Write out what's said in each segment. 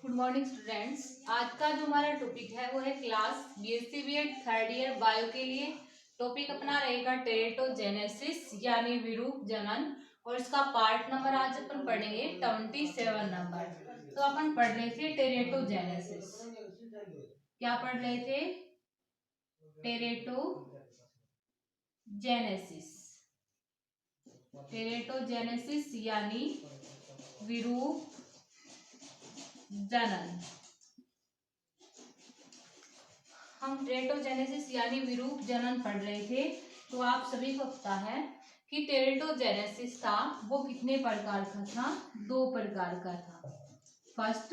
Good morning students. आज का जो हमारा टॉपिक है वो है class BSc BEd third year bio के लिए। टॉपिक अपना रहेगा टेरेटोजेनेसिस यानी विरूप जनन, और इसका पार्ट नंबर आज अपन पढ़ेंगे 27 नंबर। तो अपन पढ़ रहे थे टेरेटोजेनेसिस। क्या पढ़ रहे थे? टेरेटोजेनेसिस। टेरेटोजेनेसिस यानी विरूप जनन। हम टेरेटोजेनेसिस यानी विरूप जनन पढ़ रहे थे। तो आप सभी को पता है कि टेरेटोजेनेसिस था वो कितने प्रकार का था? 2 प्रकार का था। First,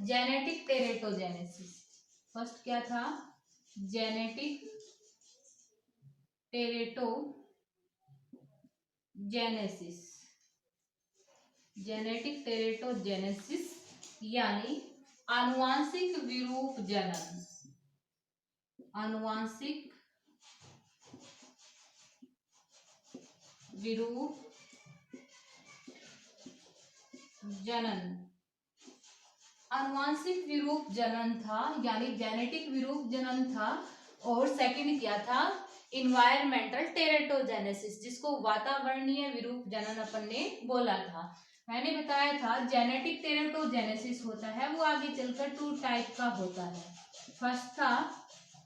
genetic टेरेटोजेनेसिस। फर्स्ट क्या था? जेनेटिक टेरेटोजेनेसिस। जेनेटिक टेरेटोजेनेसिस यानी आनुवांशिक विरूप जनन। आनुवांशिक विरूप जनन। आनुवांशिक विरूप जनन था यानी जेनेटिक विरूप जनन था। और सेकंड क्या था? इन्वायरमेंटल टेरेटोजेनेसिस, जिसको वातावरणीय विरूप जनन अपन ने बोला था। मैंने बताया था जेनेटिक टेरेटोजेनेसिस होता है वो आगे चलकर 2 टाइप का होता है। फर्स्ट था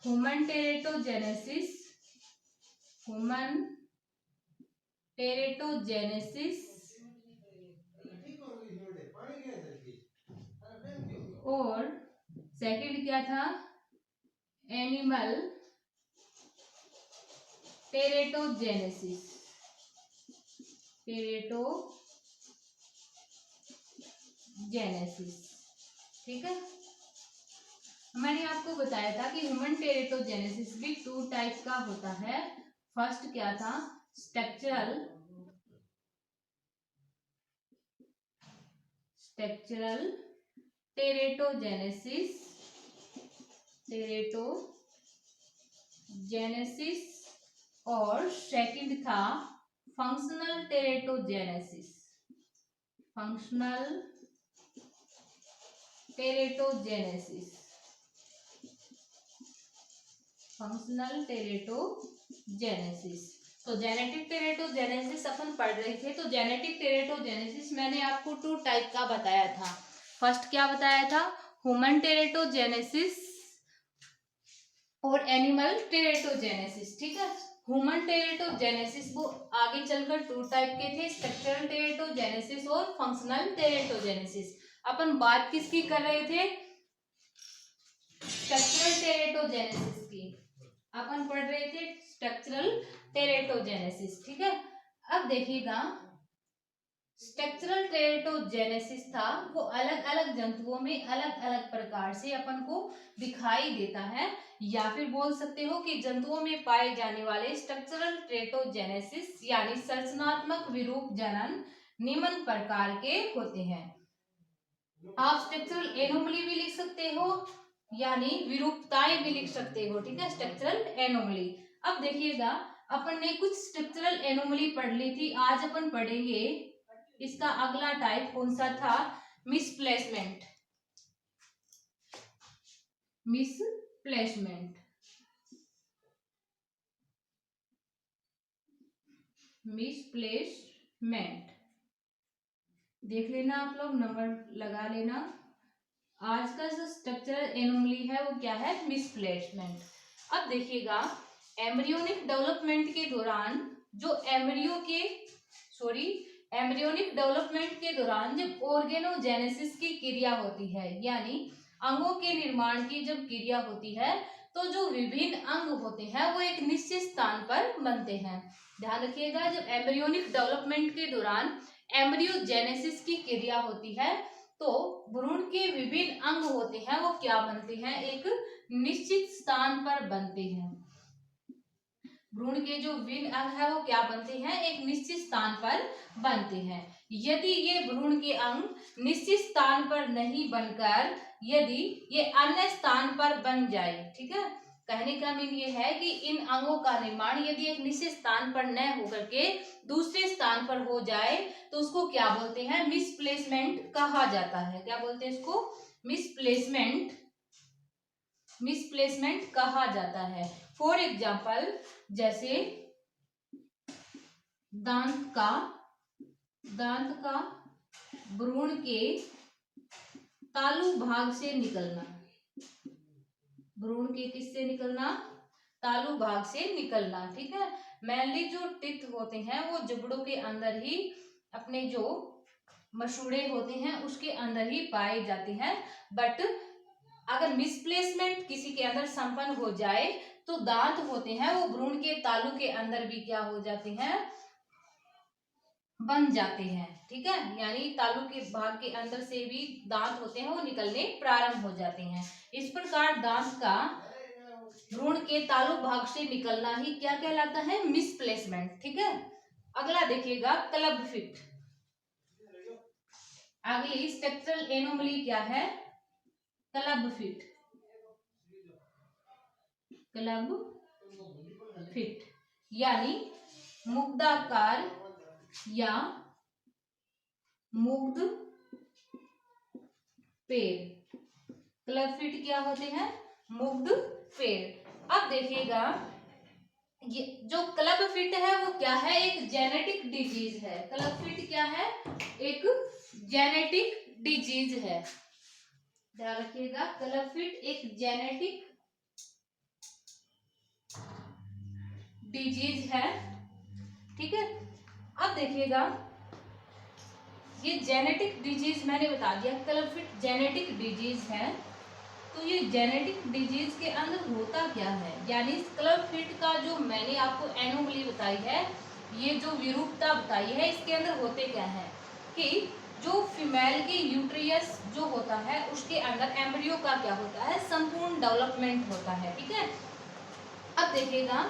ह्यूमन टेरेटोजेनेसिस। ह्यूमन टेरेटोजेनेसिस और सेकंड क्या था? एनिमल टेरेटोजेनेसिस। टेरेटोजेनेसिस, ठीक है। मैंने आपको बताया था कि ह्यूमन टेरेटोजेनेसिस भी 2 टाइप का होता है। फर्स्ट क्या था? स्ट्रक्चरल टेरेटोजेनेसिस। और सेकंड था फंक्शनल टेरेटोजेनेसिस। फंक्शनल टेरेटोजेनेसिस। फंक्शनल टेरेटोजेनेसिस। तो जेनेटिक टेरेटोजेनेसिस अपन पढ़ रहे थे। तो जेनेटिक टेरेटोजेनेसिस मैंने आपको 2 टाइप का बताया था। फर्स्ट क्या बताया था? ह्यूमन टेरेटोजेनेसिस और एनिमल टेरेटोजेनेसिस, ठीक है। ह्यूमन टेरेटोजेनेसिस वो आगे चलकर 2 टाइप के थे, स्ट्रक्चरल टेरेटोजेनेसिस और फंक्शनल टेरेटोजेनेसिस। अपन बात किसकी कर रहे थे? स्ट्रक्चरल टेरेटोजेनेसिस की। अपन पढ़ रहे थे स्ट्रक्चरल टेरेटोजेनेसिस, ठीक है। अब देखिएगा, स्ट्रक्चरल टेरेटोजेनेसिस था वो अलग अलग जंतुओं में अलग अलग प्रकार से अपन को दिखाई देता है, या फिर बोल सकते हो कि जंतुओं में पाए जाने वाले स्ट्रक्चरल टेरेटोजेनेसिस यानी संरचनात्मक विरूप जनन निम्न प्रकार के होते हैं। आप स्ट्रक्चरल एनोमली भी लिख सकते हो यानी विरूपताएं भी लिख सकते हो, ठीक है। Structural anomaly. अब देखिएगा, अपन ने कुछ स्ट्रक्चरल एनोमली पढ़ ली थी। आज अपन पढ़ेंगे इसका अगला टाइप कौन सा था? मिसप्लेसमेंट। मिसप्लेसमेंट। मिसप्लेसमेंट देख लेना, आप लोग नंबर लगा लेना। आज का जो स्ट्रक्चरल एनोमली है वो क्या है? मिसप्लेसमेंट। अब देखिएगा, एम्ब्रियोनिक डेवलपमेंट के दौरान जो एम्ब्रियोनिक डेवलपमेंट के दौरान जब ऑर्गेनोजेनेसिस की क्रिया होती है यानी अंगों के निर्माण की जब क्रिया होती है, तो जो विभिन्न अंग होते हैं वो एक निश्चित स्थान पर बनते हैं। ध्यान रखिएगा, जब एम्ब्रियोनिक डेवलपमेंट के दौरान एम्ब्रियोजेनेसिस की क्रिया होती है तो भ्रूण के विभिन्न अंग होते हैं वो क्या बनते हैं? एक निश्चित स्थान पर बनते हैं। भ्रूण के जो विभिन्न अंग है वो क्या बनते हैं? एक निश्चित स्थान पर बनते हैं। यदि ये भ्रूण के अंग निश्चित स्थान पर नहीं बनकर यदि ये अन्य स्थान पर बन जाए, ठीक है, कहने का मीन ये है कि इन अंगों का निर्माण यदि एक निश्चित स्थान पर न होकर के दूसरे स्थान पर हो जाए तो उसको क्या बोलते हैं, मिसप्लेसमेंट कहा जाता है। क्या बोलते हैं इसको, मिसप्लेसमेंट, मिसप्लेसमेंट कहा जाता है। फॉर एग्जाम्पल, जैसे दांत का भ्रूण के तालु भाग से निकलना, भ्रूण के किससे निकलना, तालु भाग से निकलना, ठीक है। मेनली जो टिथ होते हैं वो जबड़ों के अंदर ही, अपने जो मसूड़े होते हैं उसके अंदर ही पाए जाते हैं। बट अगर मिसप्लेसमेंट किसी के अंदर संपन्न हो जाए तो दांत होते हैं वो भ्रूण के तालु के अंदर भी क्या हो जाते हैं, बन जाते हैं, ठीक है। यानी तालु के भाग के अंदर से भी दांत होते हैं वो निकलने प्रारंभ हो जाते हैं। इस प्रकार दांत का भ्रूण के तालु भाग से निकलना ही क्या कहलाता है, मिसप्लेसमेंट, ठीक है। अगला देखिएगा क्लब फिट। अगली स्ट्रक्चरल एनोमली क्या है, क्लब फिट, क्लब फिट यानी मुग्धाकार या मुग्ध पेड़। क्लब फिट क्या होते हैं, मुग्ध पेड़। अब देखिएगा ये जो क्लब फिट है वो क्या है, एक जेनेटिक डिजीज है। क्लब फिट क्या है, एक जेनेटिक डिजीज है, ध्यान रखिएगा। क्लब फिट एक जेनेटिक डिजीज है, ठीक है। अब देखिएगा ये जेनेटिक डिजीज मैंने बता दिया, क्लब फिट जेनेटिक डिजीज है। तो ये जेनेटिक डिजीज के अंदर होता क्या है, यानी क्लब फिट का जो मैंने आपको एनोमली बताई है, ये जो विरूपता बताई है, इसके अंदर होते क्या है कि जो फीमेल के यूट्रियस जो होता है उसके अंदर एम्ब्रियो का क्या होता है, संपूर्ण डेवलपमेंट होता है, ठीक है। अब देखिएगा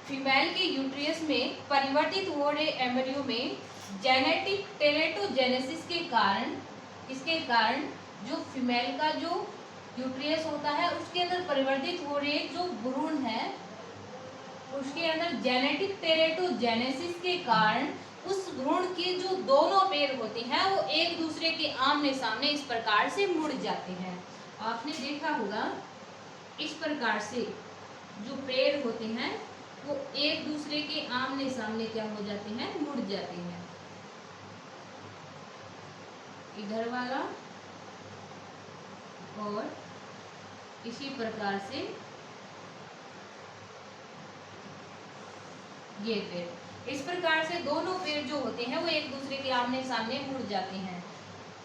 फीमेल के यूट्रियस में परिवर्तित हो रहे एम्ब्रियो में जेनेटिक टेरेटोजेनेसिस के कारण, इसके कारण जो फीमेल का जो यूट्रियस होता है उसके अंदर परिवर्तित हो रहे जो भ्रूण है उसके अंदर जेनेटिक टेरेटोजेनेसिस के कारण उस भ्रूण के जो दोनों पैर होते हैं वो एक दूसरे के आमने सामने इस प्रकार से मुड़ जाते हैं। आपने देखा होगा इस प्रकार से जो पैर होते हैं वो एक दूसरे के आमने सामने क्या हो जाते हैं, मुड़ जाते हैं। इधर वाला और इसी प्रकार से ये पैर, इस प्रकार से दोनों पैर जो होते हैं वो एक दूसरे के आमने सामने मुड़ जाते हैं।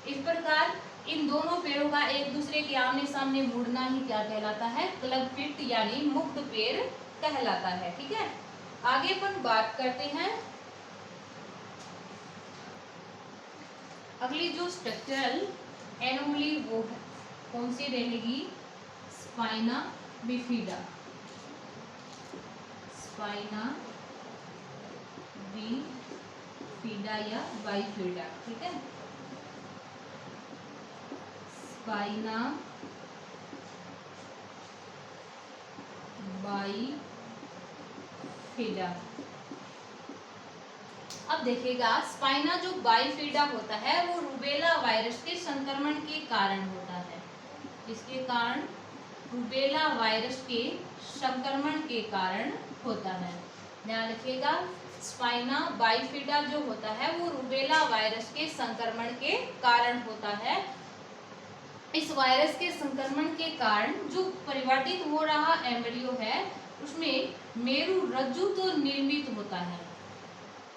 इस प्रकार इन दोनों पैरों का एक दूसरे के आमने सामने मुड़ना ही क्या कहलाता है, क्लब फिट यानी मुक्त पैर कहलाता है, ठीक है। आगे अपन बात करते हैं अगली जो स्ट्रक्चरल एनोमली वो कौन सी रहेगी, स्पाइना बिफिडा, स्पाइना बिफिडा या बाइफिडा, ठीक है। Spina bifida. अब देखिएगा स्पाइना जो बाइफिडा होता है वो रूबेला वायरस के संक्रमण के कारण होता है। इसके कारण रूबेला वायरस के संक्रमण के कारण होता है, ध्यान रखिएगा। स्पाइना बाइफिडा जो होता है वो रूबेला वायरस के संक्रमण के कारण होता है। इस वायरस के संक्रमण के कारण जो परिवर्तित हो रहा एम्ब्रियो है उसमें मेरु रज्जु तो निर्मित होता है,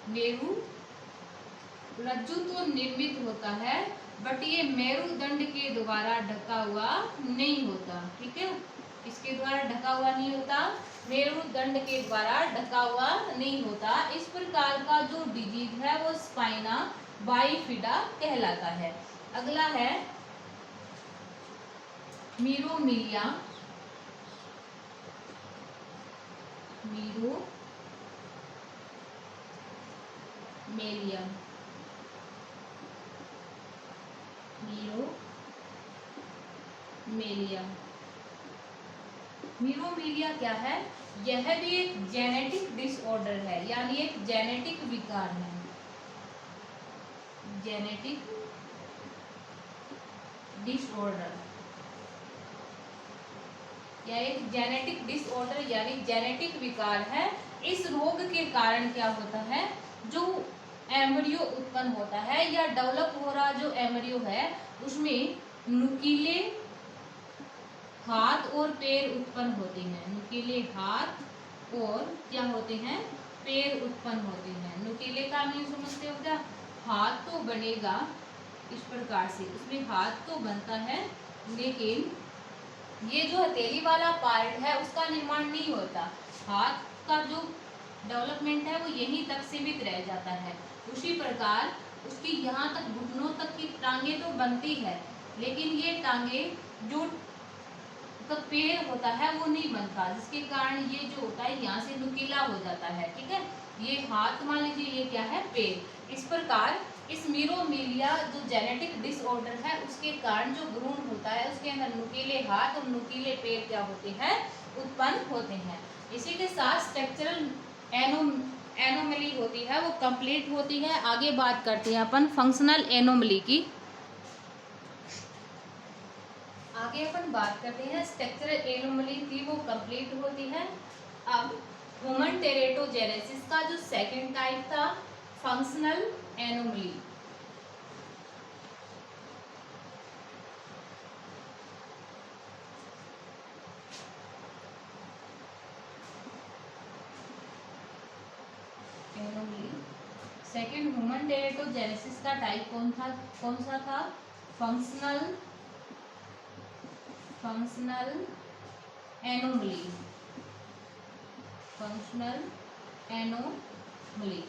मेरु रज्जु तो निर्मित होता है, बट ये मेरुदंड के द्वारा ढका हुआ नहीं होता, ठीक है। इसके द्वारा ढका हुआ नहीं होता, मेरुदंड के द्वारा ढका हुआ नहीं होता। इस प्रकार का जो डिजीज है वो स्पाइना बाइफिडा कहलाता है। अगला है मीरोमिलिया, मीरोमेलिया, मीरोमेलिया। मीरोमीलिया क्या है? यह भी एक जेनेटिक डिसऑर्डर है, यानी एक जेनेटिक विकार है। जेनेटिक डिसऑर्डर या एक जेनेटिक डिसऑर्डर यानी जेनेटिक विकार है। इस रोग के कारण क्या होता है, जो एम्ब्रियो उत्पन्न होता है या डेवलप हो रहा जो एम्ब्रियो है उसमें नुकीले हाथ और पैर उत्पन्न होते हैं। नुकीले हाथ और क्या होते हैं? पैर उत्पन्न होते हैं। नुकीले का मीन समझते हो क्या? हाथ तो बनेगा इस प्रकार से, इसमें हाथ तो बनता है लेकिन ये जो हथेली वाला पार्ट है उसका निर्माण नहीं होता। हाथ का जो डेवलपमेंट है वो यहीं तक सीमित रह जाता है। उसी प्रकार उसकी यहाँ तक घुटनों तक की टांगे तो बनती है, लेकिन ये टांगे जो पैर होता है वो नहीं बनता, जिसके कारण ये जो होता है यहाँ से नुकीला हो जाता है। ठीक है, ये हाथ मान लीजिए, ये क्या है? पैर। इस प्रकार इस मीरोमीलिया जो जेनेटिक डिसऑर्डर है उसके कारण जो भ्रूण होता है उसके अंदर नुकीले हाथ और नुकीले पैर क्या होते हैं? उत्पन्न होते हैं। इसी के साथ स्ट्रक्चरल एनोमली होती है वो कंप्लीट होती है। आगे बात करते हैं अपन फंक्शनल एनोमली की। आगे अपन बात करते हैं स्ट्रक्चरल एनोमली थी वो कंप्लीट होती है। अब ह्यूमन टेरेटोजेनेसिस का जो सेकंड टाइप था फंक्शनल एनोमली। सेकंड ह्यूमन टेरेटोजेनेसिस का टाइप कौन सा था? Functional anomaly. फंक्शनल एनोमली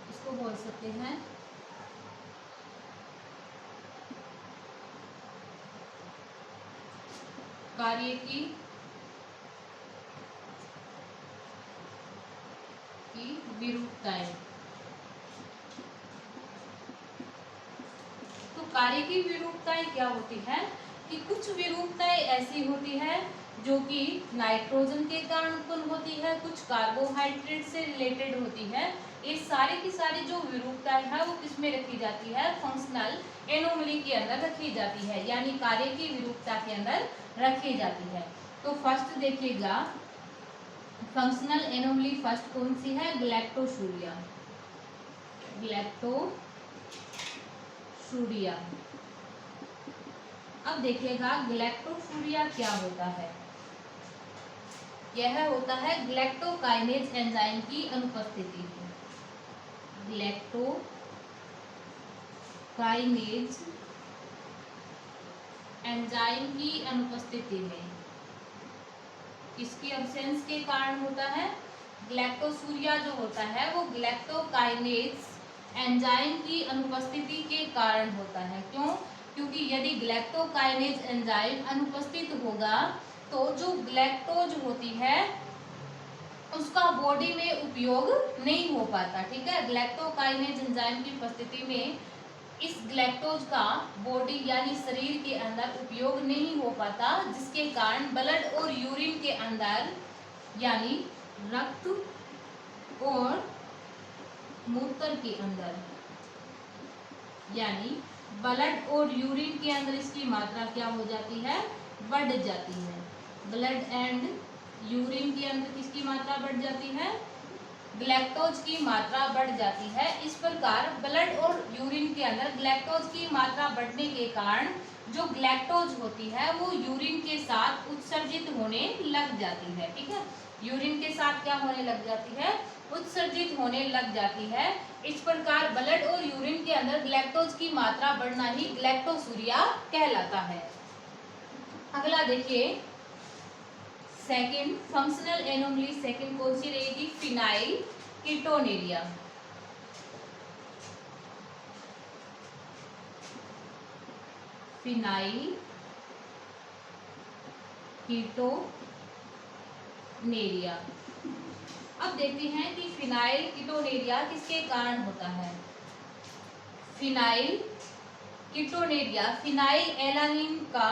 इसको बोल सकते हैं कार्य की विरूपताएं। तो कार्य की विरूपताएं क्या होती है कि कुछ विरूपताएं ऐसी होती है जो कि नाइट्रोजन के कारण उत्पन्न होती है, कुछ कार्बोहाइड्रेट से रिलेटेड होती है। ये सारी की सारी जो विरूपताएं है वो किस में रखी जाती है? फंक्शनल एनोमली के अंदर रखी जाती है, यानी कार्य की विरूपता के अंदर रखी जाती है। तो फर्स्ट देखिएगा फंक्शनल एनोमली फर्स्ट कौन सी है? गैलेक्टोशूरिया। गैलेक्टोशूरिया। अब देखिएगा गैलेक्टोशूरिया क्या होता है। यह होता है ग्लैक्टोकाइनेज एंजाइम की अनुपस्थिति में। ग्लैक्टोकाइनेज एंजाइम की अनुपस्थिति में किसकी एब्सेंस के कारण होता है? ग्लैक्टोशूरिया जो होता है वो ग्लैक्टोकाइनेज एंजाइम की अनुपस्थिति के कारण होता है। क्यों? क्योंकि यदि ग्लैक्टोकाइनेज एंजाइम अनुपस्थित होगा तो जो ग्लैक्टोज होती है उसका बॉडी में उपयोग नहीं हो पाता। ठीक है, ग्लैक्टोकाइनेज एंजाइम की उपस्थिति में इस ग्लैक्टोज का बॉडी यानी शरीर के अंदर उपयोग नहीं हो पाता, जिसके कारण ब्लड और यूरिन के अंदर यानी रक्त और मूत्र के अंदर यानी ब्लड और यूरिन के अंदर इसकी मात्रा क्या हो जाती है? बढ़ जाती है। ब्लड एंड यूरिन के अंदर किसकी मात्रा बढ़ जाती है? ग्लैक्टोज की मात्रा बढ़ जाती है। इस प्रकार ब्लड और यूरिन के अंदर ग्लैक्टोज की मात्रा बढ़ने के कारण जो ग्लैक्टोज होती है वो यूरिन के साथ उत्सर्जित होने लग जाती है। ठीक है, यूरिन के साथ क्या होने लग जाती है? उत्सर्जित होने लग जाती है। इस प्रकार ब्लड और यूरिन के अंदर ग्लैक्टोज की मात्रा बढ़ना ही ग्लैक्टोशूरिया कहलाता है। अगला देखिए सेकंड फंक्शनल एनोमली सेकंड कौन सी रहेगी? Phenyl ketonuria. Phenyl ketonuria. अब देखते हैं कि फिनाइल कीटोनेरिया किसके कारण होता है। फिनाइल कीटोनेरिया फिनाइल एलानिन का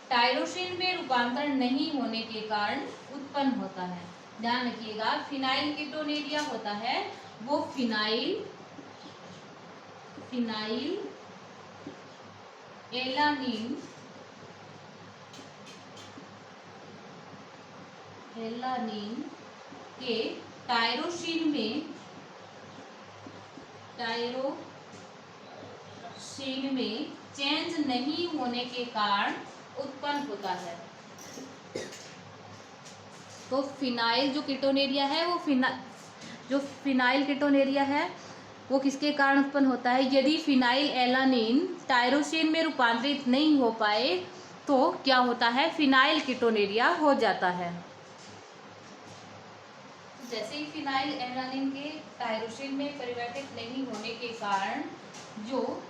टायरोसिन में रूपांतरण नहीं होने के कारण उत्पन्न होता है। ध्यान रखिएगा, फिनाइल कीटोनेरिया होता है वो फिनाइल एलानीन के टायरोसिन में चेंज नहीं होने के कारण उत्पन्न होता है। तो फिनाइल जो कीटोनेरिया है वो फिनाइल कीटोनेरिया है वो किसके कारण उत्पन्न होता है? यदि फिनाइल एलानीन टायरोसिन में रूपांतरित नहीं हो पाए तो क्या होता है? फिनाइल कीटोनेरिया हो जाता है। जैसे ही फिनाइल एलानीन के टायरोसिन में परिवर्तित नहीं होने के कारण जो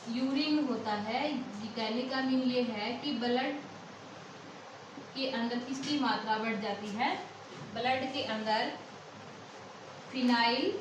यूरिन होता है, कहने का मीन ये है कि ब्लड के अंदर किसकी मात्रा बढ़ जाती है? ब्लड के अंदर फिनाइल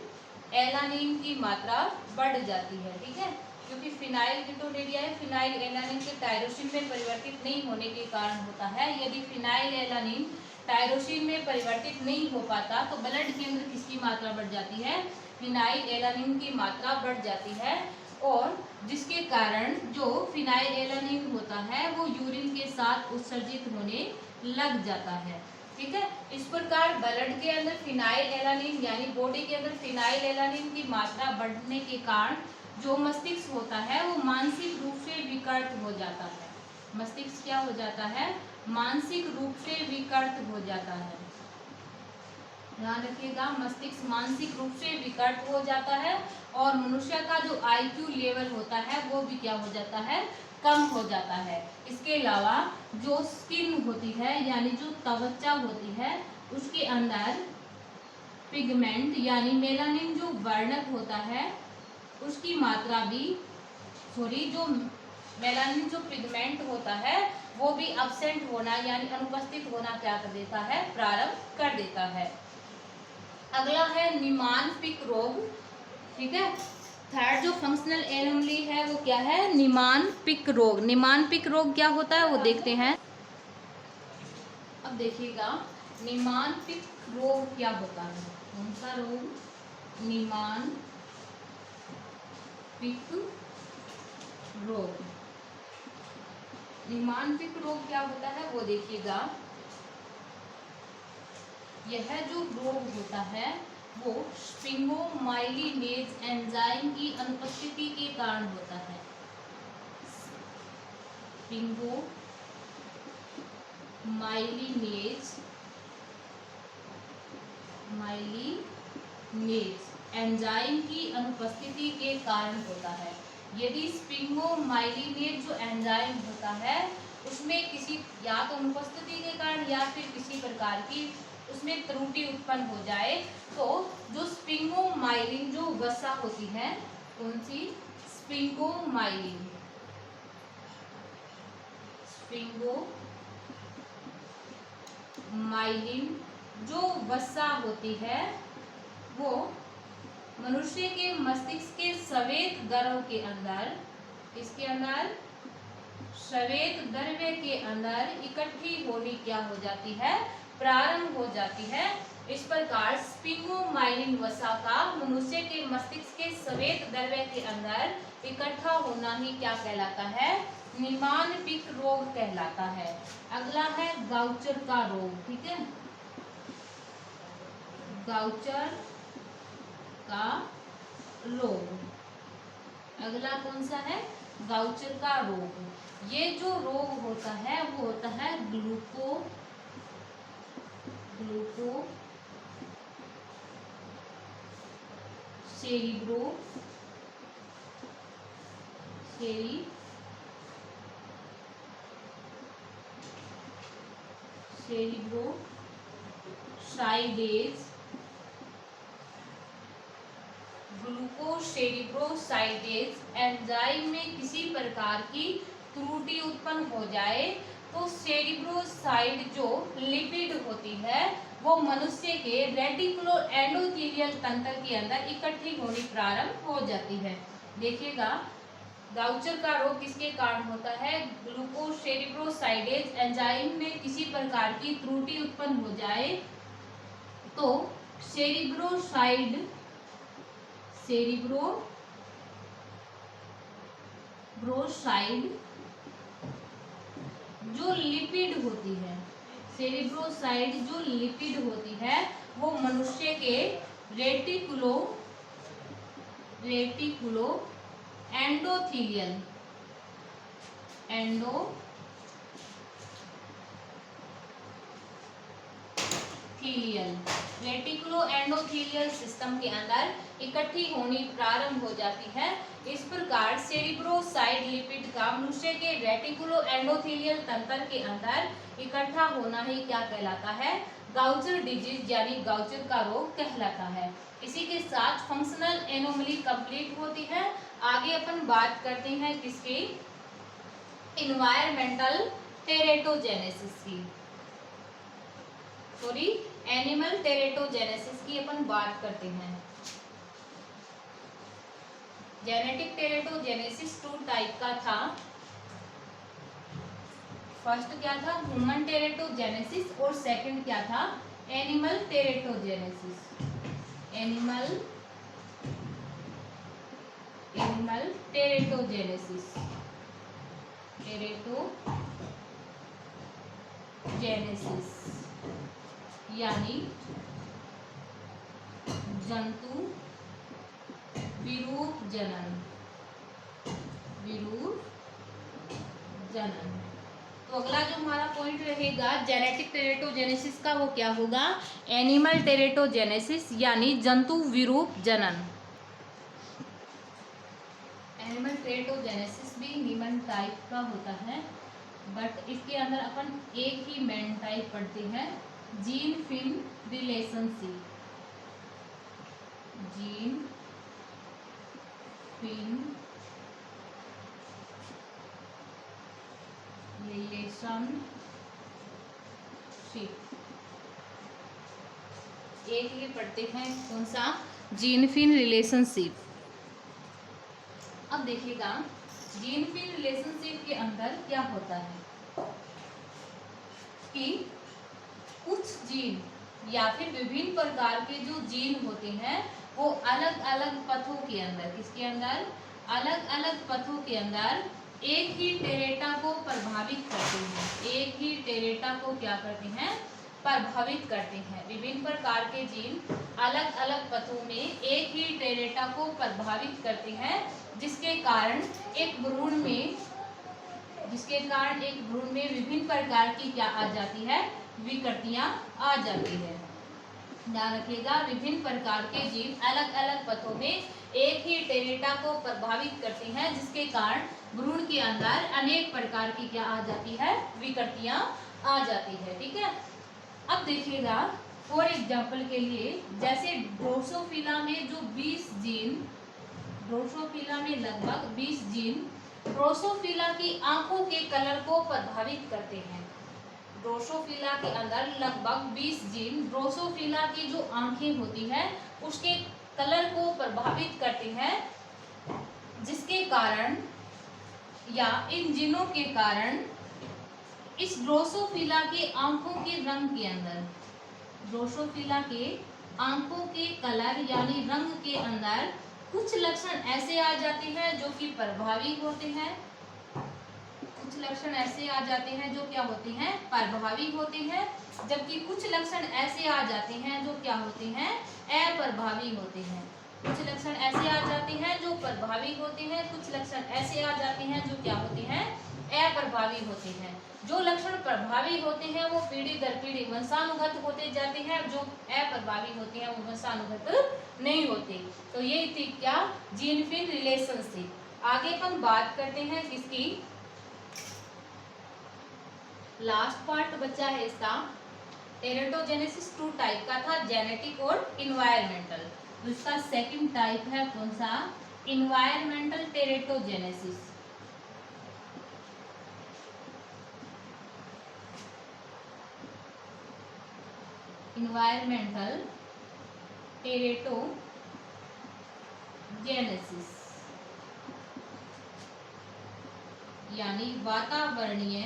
एलानीन की मात्रा बढ़ जाती है। ठीक है, क्योंकि फिनाइल कीटोनेरिया है, फिनाइल एलानीन के टायरोसिन में परिवर्तित नहीं होने के कारण होता है। यदि फिनाइल एलानीन टायरोसिन में परिवर्तित नहीं हो पाता तो ब्लड के अंदर किसकी मात्रा बढ़ जाती है? फिनाइल एलानीन की मात्रा बढ़ जाती है, और जिसके कारण जो फिनाइल एलानीन होता है वो यूरिन के साथ उत्सर्जित होने लग जाता है। ठीक है, इस प्रकार ब्लड के अंदर फिनाइल एलानीन यानी बॉडी के अंदर फिनाइल एलानीन की मात्रा बढ़ने के कारण जो मस्तिष्क होता है वो मानसिक रूप से विकृत हो जाता है। मस्तिष्क क्या हो जाता है? मानसिक रूप से विकृत हो जाता है। ध्यान रखिएगा, मस्तिष्क मानसिक रूप से विकृत हो जाता है, और मनुष्य का जो IQ लेवल होता है वो भी क्या हो जाता है? कम हो जाता है। इसके अलावा जो स्किन होती है यानी जो त्वचा होती है उसके अंदर पिगमेंट यानी मेलानिन जो वर्णक होता है उसकी मात्रा भी जो मेलानिन जो पिगमेंट होता है वो भी एब्सेंट होना यानी अनुपस्थित होना क्या कर देता है? प्रारंभ कर देता है। अगला है निमान-पिक रोग। ठीक है, थर्ड जो फंक्शनल एनोमली है वो क्या है? निमान-पिक रोग। निमान-पिक रोग क्या होता है वो देखते हैं। अब देखिएगा, निमान-पिक रोग क्या होता है? कौन सा रोग? निमान-पिक रोग। निमान-पिक रोग क्या होता है वो देखिएगा। यह जो रोग होता है वो स्पिंगोमाइलिनेज एंजाइम की अनुपस्थिति के कारण होता है। स्पिंगोमाइलिनेज एंजाइम की अनुपस्थिति के कारण होता है। यदि स्पिंगोमाइलिनेज जो एंजाइम होता है उसमें किसी या तो अनुपस्थिति के कारण या फिर किसी प्रकार की उसमें त्रुटि उत्पन्न हो जाए तो जो स्पिंगोमाइलिन जो वसा होती है, कौन सी? स्पिंगोमाइलिन जो वसा होती है वो मनुष्य के मस्तिष्क के श्वेत द्रव्य के अंदर, इसके अंदर श्वेत द्रव्य के अंदर इकट्ठी होनी क्या हो जाती है? प्रारंभ हो जाती है। इस प्रकार स्पिंगोमाइलिन वसा का मनुष्य के मस्तिष्क के श्वेत द्रव्य के अंदर इकट्ठा होना ही क्या कहलाता है? निमान-पिक रोग कहलाता है। अगला है गाउचर का रोग। ठीक है, गाउचर का रोग। अगला कौन सा है? गाउचर का रोग। ये जो रोग होता है वो होता है ग्लूकोसेरिब्रोसाइडेज एंजाइम में किसी प्रकार की त्रुटि उत्पन्न हो जाए तो सेरिब्रोसाइड जो लिपिड होती है वो मनुष्य के रेटिकुलो एंडोथेलियल तंत्र के अंदर इकट्ठी होनी प्रारंभ हो जाती है। देखिएगा, गाउचर का रोग किसके कारण होता है? ग्लूकोसेरिब्रोसाइडेज एंजाइम में किसी प्रकार की त्रुटि उत्पन्न हो जाए तो सेरिब्रोसाइड जो लिपिड होती है, सेरिब्रोसाइड जो लिपिड होती है वो मनुष्य के reticulo endothelial reticulo endothelial system के अंदर इकट्ठी होनी प्रारंभ हो जाती है। इस प्रकार सेरिब्रोसाइड लिपिड का मनुष्य के रेटिकुलो एंडोथीलियल तंत्र के अंदर इकट्ठा होना ही क्या कहलाता है? गाउचर डिजीज यानी गाउचर का रोग कहलाता है। इसी के साथ फंक्शनल एनोमली कंप्लीट होती है। आगे अपन बात करते हैं किसकी? इन्वायरमेंटल टेरेटोजेनेसिस की, सॉरी एनिमल टेरेटोजेनेसिस की अपन बात करते हैं। जेनेटिक टेरेटोजेनेसिस 2 टाइप का था। फर्स्ट क्या था? ह्यूमन टेरेटोजेनेसिस और सेकंड क्या था? एनिमल टेरेटोजेनेसिस। एनिमल टेरेटोजेनेसिस यानी जंतु विरूप जनन। तो अगला जो हमारा पॉइंट रहेगा जेनेटिक टेरेटोजेनेसिस का वो क्या होगा? एनिमल टेरेटोजेनेसिस यानी जंतु विरूप जनन। एनिमल टेरेटोजेनेसिस भी ह्यूमन टाइप का होता है, बट इसके अंदर अपन एक ही मेन टाइप पढ़ते हैं, जीन फिन रिलेशनशिप। एक ही पढ़ते हैं, कौन सा? Gene phene relationship. अब देखिएगा जीन फिन रिलेशनशिप के अंदर क्या होता है कि कुछ जीन या फिर विभिन्न प्रकार के जो जीन होते हैं वो अलग अलग पथों के अंदर, किसके अंदर? अलग अलग पथों के अंदर एक ही टेरेटा को प्रभावित करते हैं। एक ही टेरेटा को क्या करते हैं? प्रभावित करते हैं। विभिन्न प्रकार के जीन अलग अलग पथों में एक ही टेरेटा को प्रभावित करते हैं, जिसके कारण एक भ्रूण में विभिन्न प्रकार की क्या आ जाती है? विकृतियां आ जाती है। ध्यान रखिएगा, विभिन्न प्रकार के जीन अलग अलग पथों में एक ही टेरेटा को प्रभावित करते हैं, जिसके कारण भ्रूण के अंदर अनेक प्रकार की क्या आ जाती है? विकृतियां आ जाती है। ठीक है, अब देखिएगा फॉर एग्जाम्पल के लिए, जैसे ड्रोसोफिला में जो 20 जीन, ड्रोसोफिला में लगभग 20 जीन ड्रोसोफिला की आंखों के कलर को प्रभावित करते हैं। ड्रोसोफिला के अंदर लगभग 20 जीन ड्रोसोफिला की जो आंखें होती है उसके कलर को प्रभावित करते हैं, जिसके कारण या इन जीनों के कारण इस ड्रोसोफिला के आंखों के रंग के अंदर, ड्रोसोफिला के आंखों के कलर यानी रंग के अंदर कुछ लक्षण ऐसे आ जाते हैं जो कि प्रभावी होते हैं, कुछ लक्षण ऐसे आ जाते हैं जो क्या होते हैं? प्रभावी होते हैं, जबकि कुछ लक्षण ऐसे आ जाते हैं जो क्या होते हैं? अप्रभावी होते हैं। कुछ लक्षण ऐसे आ जाते हैं जो प्रभावी होते हैं, कुछ लक्षण ऐसे आ जाते हैं जो क्या होते हैं? अप्रभावी होते हैं। जो लक्षण प्रभावी होते हैं वो पीढ़ी दर पीढ़ी वंशानुगत होते जाते हैं, जो अप्रभावी होते हैं वो वंशानुगत नहीं होते। तो ये थी क्या? Gene phene relationship. आगे हम बात करते हैं किसकी? लास्ट पार्ट बचा है इसका, टेरेटोजेनेसिस 2 टाइप का था, जेनेटिक और इन्वायरमेंटल। तो इसका सेकंड टाइप है कौन सा? इन्वायरमेंटल टेरेटोजेनेसिस। इन्वायरमेंटल टेरेटोजेनेसिस यानी वातावरणीय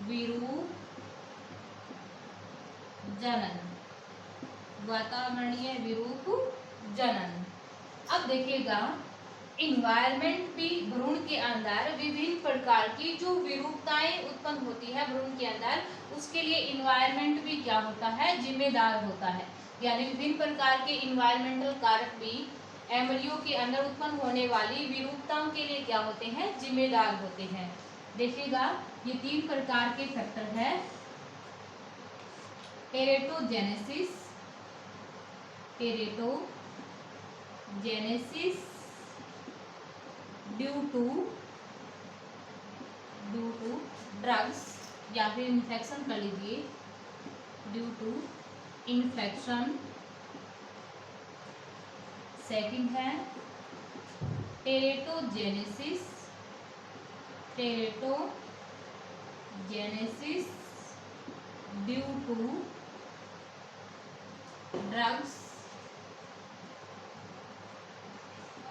विरूप जनन, वातावरणीय विरूप जनन। अब देखिएगा इन्वायरमेंट भी भ्रूण के अंदर विभिन्न प्रकार की जो विरूपताएं उत्पन्न होती है भ्रूण के अंदर, उसके लिए इन्वायरमेंट भी क्या होता है, जिम्मेदार होता है। यानी विभिन्न प्रकार के इन्वायरमेंटल कारक भी एम्ब्रियो के अंदर उत्पन्न होने वाली विरूपताओं के लिए क्या होते हैं, जिम्मेदार होते हैं। देखिएगा ये 3 प्रकार के फैक्टर है। टेरेटोजेनेसिस ड्यू टू ड्रग्स, या फिर इन्फेक्शन कर लीजिए, ड्यू टू इन्फेक्शन। सेकंड है teratogenesis due to drugs,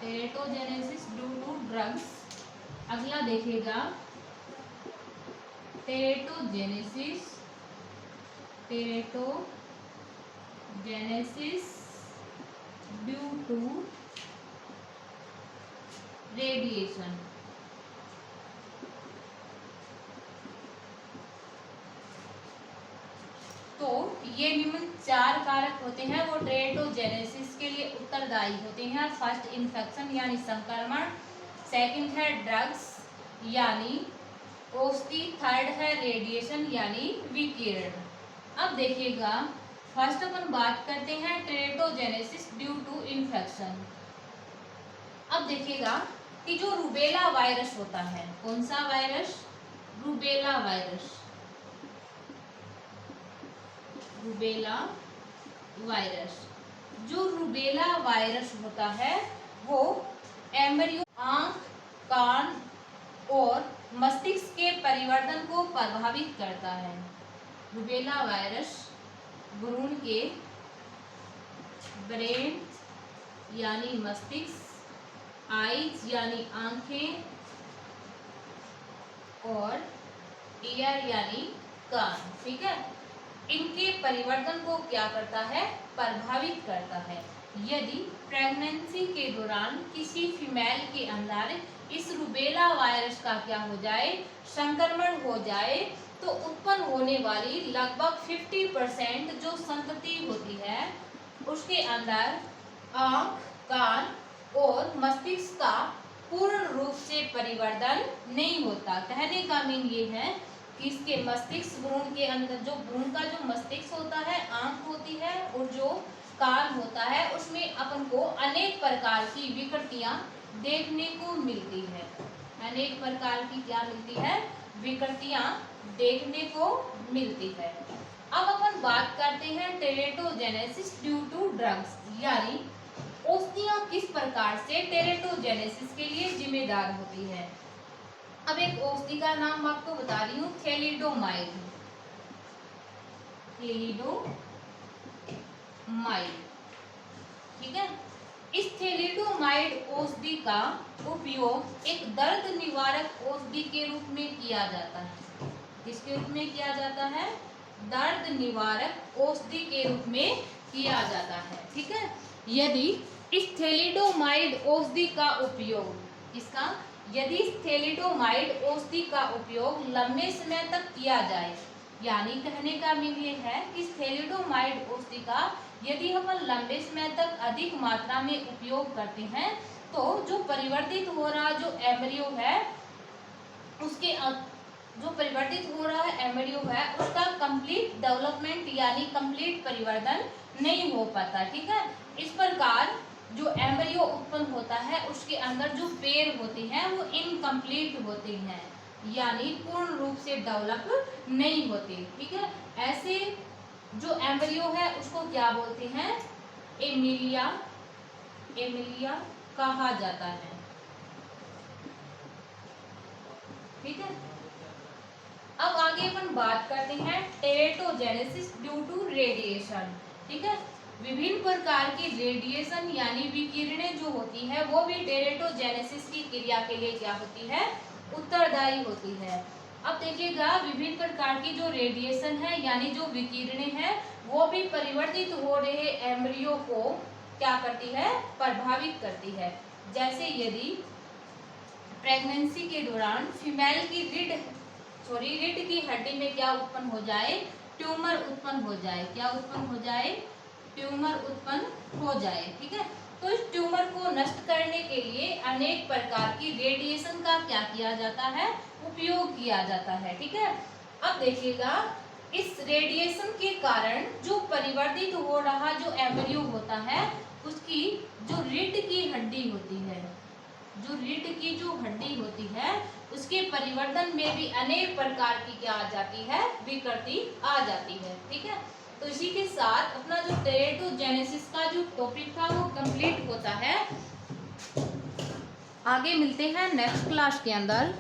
teratogenesis due to drugs. अगला देखिएगा टेरेटोजेनेसिस ड्यू टू रेडिएशन। तो ये निम्न 4 कारक होते हैं वो टेरेटोजेनेसिस के लिए उत्तरदायी होते हैं। फर्स्ट इन्फेक्शन यानी संक्रमण, सेकंड है ड्रग्स यानी औषधि, थर्ड है रेडिएशन यानी विकिरण। अब देखिएगा फर्स्ट अपन बात करते हैं टेरेटोजेनेसिस ड्यू टू इन्फेक्शन। अब देखिएगा कि जो रूबेला वायरस होता है, कौन सा वायरस, रूबेला वायरस, जो रूबेला वायरस होता है वो एम्ब्रियो, आंख, कान और मस्तिष्क के परिवर्तन को प्रभावित करता है। रूबेला वायरस भ्रूण के ब्रेन यानी मस्तिष्क, आईज यानी आंखें और ईयर यानी कान, ठीक है, इनके परिवर्तन को क्या करता है, प्रभावित करता है। यदि प्रेगनेंसी के दौरान किसी फीमेल के अंदर इस रूबेला वायरस का क्या हो जाए, संक्रमण हो जाए, तो उत्पन्न होने वाली लगभग 50% जो संतति होती है उसके अंदर आंख, कान और मस्तिष्क का पूर्ण रूप से परिवर्तन नहीं होता। कहने का मीन ये है कि इसके मस्तिष्क, भ्रूण के अंदर जो भ्रूण का जो मस्तिष्क होता है, आंख होती है और जो कान होता है, उसमें अपन को अनेक प्रकार की विकृतियां देखने को मिलती है। अनेक प्रकार की क्या मिलती है, विकृतियां देखने को मिलती है। अब अपन बात करते हैं टेरेटोजेनेसिस ड्यू टू ड्रग्स, यानी औषधियां किस प्रकार से टेरेटोजेनेसिस के लिए जिम्मेदार होती है। अब एक औषधि का नाम आपको बता रही हूँ, थैलिडोमाइड, ठीक है। इस थैलिडोमाइड औषधि का उपयोग एक दर्द निवारक औषधि के रूप में किया जाता है। किसके रूप में किया जाता है, दर्द निवारक औषधि के रूप में किया जाता है, ठीक है। यदि इस थैलिडोमाइड औषधि का उपयोग, इसका यदि थैलिडोमाइड औषधि का उपयोग लंबे समय तक किया जाए, यानी कहने का मीन ये है कि थैलिडोमाइड औषधि का यदि हम लंबे समय तक अधिक मात्रा में उपयोग करते हैं, तो जो परिवर्तित हो रहा जो एम्ब्रियो है, उसके जो परिवर्तित हो रहा है एम्ब्रियो है, उसका कंप्लीट डेवलपमेंट यानी कंप्लीट परिवर्तन नहीं हो पाता, ठीक है। इस प्रकार जो एम्ब्रियो उत्पन्न होता है उसके अंदर जो पेड़ होते हैं वो इनकम्प्लीट होते हैं, यानी पूर्ण रूप से डेवलप नहीं होते, ठीक है। ऐसे जो एम्ब्रियो है उसको क्या बोलते हैं, एमिलिया कहा जाता है, ठीक है। अब आगे अपन बात करते हैं टेरेटोजेनेसिस ड्यू टू रेडिएशन, ठीक है। विभिन्न प्रकार की रेडिएशन यानी विकिरणें जो होती है वो भी टेरेटोजेनेसिस की क्रिया के लिए क्या होती है, उत्तरदायी होती है। अब देखिएगा विभिन्न प्रकार की जो रेडिएशन है यानी जो विकिरणें हैं वो भी परिवर्तित हो रहे एम्ब्रियो को क्या करती है, प्रभावित करती है। जैसे यदि प्रेगनेंसी के दौरान फीमेल की रीढ़ की हड्डी में क्या उत्पन्न हो जाए, ट्यूमर उत्पन्न हो जाए। क्या उत्पन्न हो जाए, ट्यूमर उत्पन्न हो जाए। ठीक है, तो इस ट्यूमर को नष्ट करने के लिए अनेक प्रकार की रेडिएशन का क्या किया जाता है, उपयोग किया जाता है। ठीक है, अब देखिएगा इस रेडिएशन के कारण जो परिवर्तित हो रहा जो एम्ब्रियो होता है उसकी जो रीढ़ की हड्डी होती है, जो रीढ़ की जो हड्डी होती है उसके परिवर्तन में भी अनेक प्रकार की क्या आ जाती है, विकृति आ जाती है। ठीक है, तो इसी के साथ अपना जो टेरेटोजेनेसिस का जो टॉपिक था वो कंप्लीट होता है। आगे मिलते हैं नेक्स्ट क्लास के अंदर।